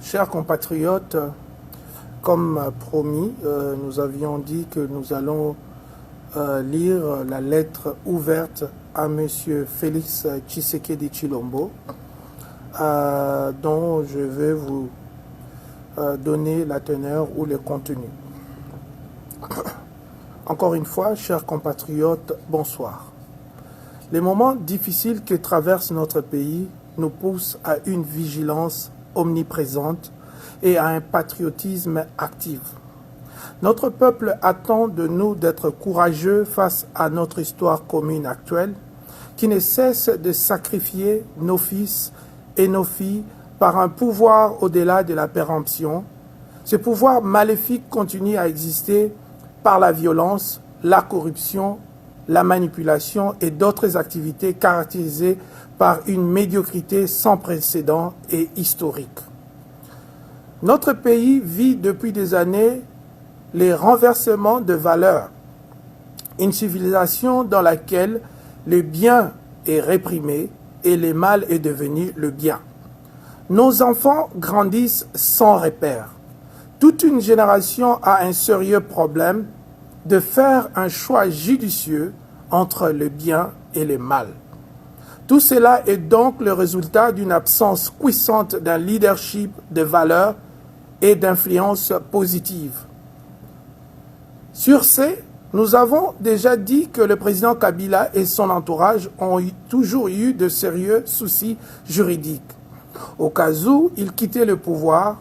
Chers compatriotes, comme promis, nous avions dit que nous allons lire la lettre ouverte à M. Félix Tshisekedi Tshilombo, dont je vais vous donner la teneur ou le contenu. Encore une fois, chers compatriotes, bonsoir. Les moments difficiles que traverse notre pays nous poussent à une vigilance omniprésente et à un patriotisme actif. Notre peuple attend de nous d'être courageux face à notre histoire commune actuelle, qui ne cesse de sacrifier nos fils et nos filles par un pouvoir au-delà de la péremption. Ce pouvoir maléfique continue à exister par la violence, la corruption, la manipulation et d'autres activités caractérisées par une médiocrité sans précédent et historique. Notre pays vit depuis des années les renversements de valeurs, une civilisation dans laquelle le bien est réprimé et le mal est devenu le bien. Nos enfants grandissent sans repère. Toute une génération a un sérieux problème de faire un choix judicieux entre le bien et le mal. Tout cela est donc le résultat d'une absence puissante d'un leadership de valeurs et d'influence positive. Sur ce, nous avons déjà dit que le président Kabila et son entourage ont toujours eu de sérieux soucis juridiques. Au cas où ils quittaient le pouvoir,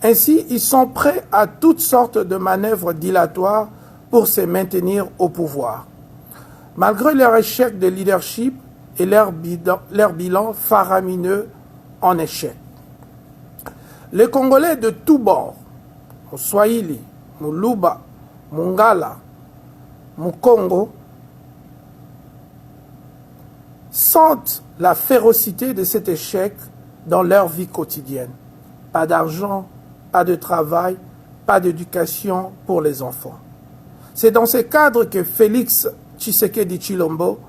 ainsi ils sont prêts à toutes sortes de manœuvres dilatoires pour se maintenir au pouvoir. Malgré leur échec de leadership et leur bilan faramineux en échec. Les Congolais de tous bords, Mswahili, Muluba, Mungala, Mukongo, sentent la férocité de cet échec dans leur vie quotidienne. Pas d'argent, pas de travail, pas d'éducation pour les enfants. C'est dans ce cadre que Félix Tshisekedi Tshilombo,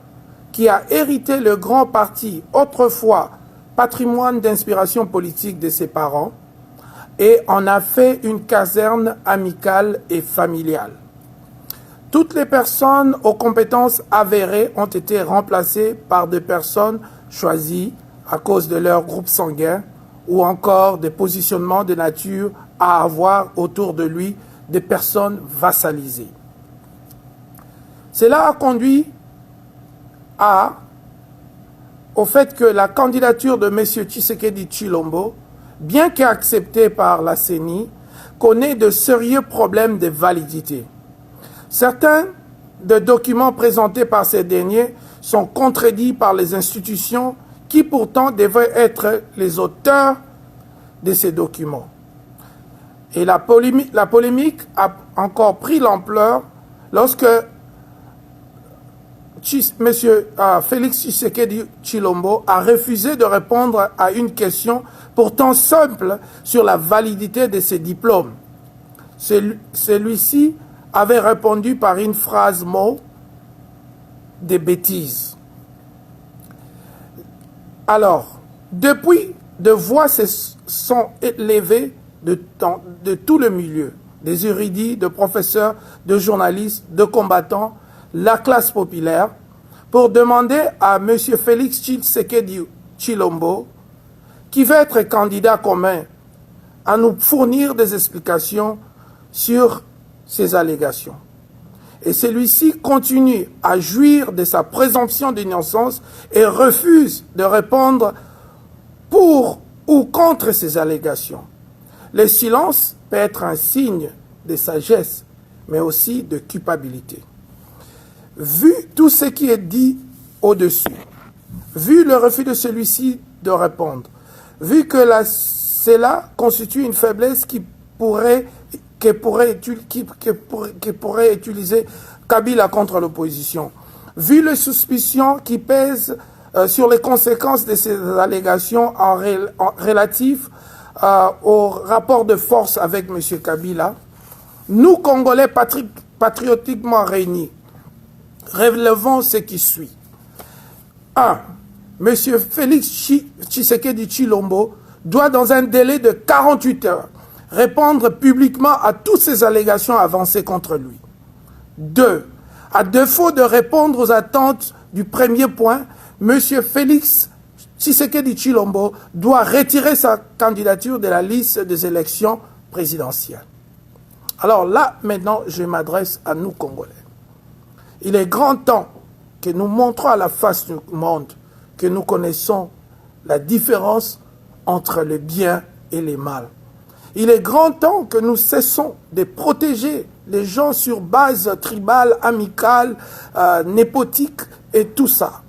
qui a hérité le grand parti, autrefois patrimoine d'inspiration politique de ses parents, et en a fait une caserne amicale et familiale. Toutes les personnes aux compétences avérées ont été remplacées par des personnes choisies à cause de leur groupe sanguin ou encore des positionnements de nature à avoir autour de lui des personnes vassalisées. Cela a conduit au fait que la candidature de M. Tshisekedi Tshilombo, bien qu'acceptée par la CENI, connaît de sérieux problèmes de validité. Certains des documents présentés par ces derniers sont contredits par les institutions qui pourtant devraient être les auteurs de ces documents. Et la polémique a encore pris l'ampleur lorsque M. Félix Tshisekedi Tshilombo a refusé de répondre à une question pourtant simple sur la validité de ses diplômes. Celui-ci avait répondu par une phrase mot des bêtises. Alors, depuis, de voix se sont élevées de tout le milieu, des érudits, de professeurs, de journalistes, de combattants, la classe populaire, pour demander à M. Félix Tshisekedi Tshilombo, qui veut être candidat commun, à nous fournir des explications sur ces allégations. Et celui-ci continue à jouir de sa présomption d'innocence et refuse de répondre pour ou contre ces allégations. Le silence peut être un signe de sagesse, mais aussi de culpabilité. Vu tout ce qui est dit au-dessus, vu le refus de celui-ci de répondre, vu que cela constitue une faiblesse qui pourrait utiliser Kabila contre l'opposition, vu les suspicions qui pèsent sur les conséquences de ces allégations relatives au rapport de force avec M. Kabila, nous, Congolais patriotiquement réunis, relevons ce qui suit. 1. M. Félix Tshisekedi Tshilombo doit, dans un délai de 48 heures, répondre publiquement à toutes ces allégations avancées contre lui. 2. À défaut de répondre aux attentes du premier point, M. Félix Tshisekedi Tshilombo doit retirer sa candidature de la liste des élections présidentielles. Alors là, maintenant, je m'adresse à nous, Congolais. Il est grand temps que nous montrons à la face du monde que nous connaissons la différence entre le bien et le mal. Il est grand temps que nous cessons de protéger les gens sur base tribale, amicale, népotique et tout ça.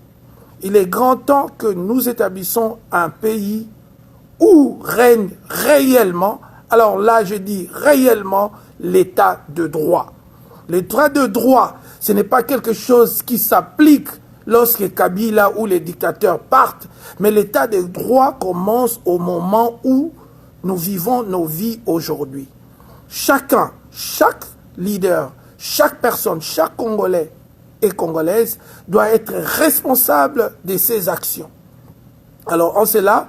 Il est grand temps que nous établissons un pays où règne réellement, alors là je dis réellement, l'état de droit. L'état de droit, ce n'est pas quelque chose qui s'applique lorsque Kabila ou les dictateurs partent, mais l'état de droit commence au moment où nous vivons nos vies aujourd'hui. Chacun, chaque leader, chaque personne, chaque Congolais et Congolaise doit être responsable de ses actions. Alors en cela,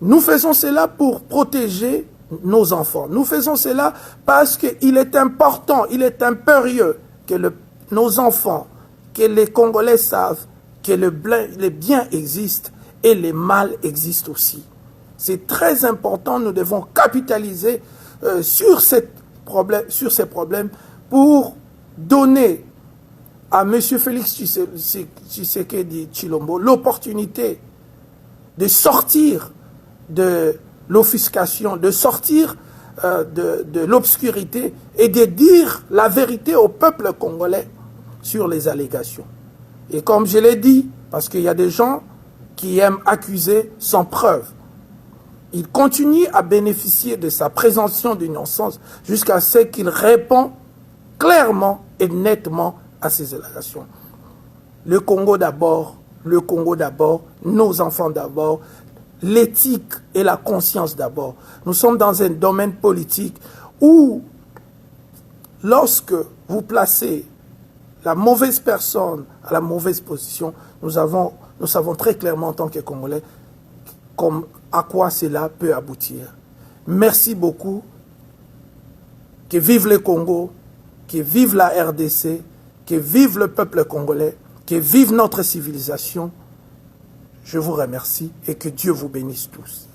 nous faisons cela pour protéger nos enfants. Nous faisons cela parce qu'il est important, il est impérieux que nos enfants, que les Congolais savent que le bien existe et le mal existe aussi. C'est très important, nous devons capitaliser sur ces problèmes pour donner à M. Félix Tshisekedi Tshilombo l'opportunité de sortir de l'offuscation, de sortir de l'obscurité et de dire la vérité au peuple congolais sur les allégations. Et comme je l'ai dit, parce qu'il y a des gens qui aiment accuser sans preuve, il continue à bénéficier de sa présomption d'innocence jusqu'à ce qu'il répond clairement et nettement à ces allégations. Le Congo d'abord, nos enfants d'abord, l'éthique et la conscience d'abord. Nous sommes dans un domaine politique où, lorsque vous placez la mauvaise personne à la mauvaise position, nous savons très clairement en tant que Congolais à quoi cela peut aboutir. Merci beaucoup. Que vive le Congo, que vive la RDC, que vive le peuple congolais, que vive notre civilisation. Je vous remercie et que Dieu vous bénisse tous.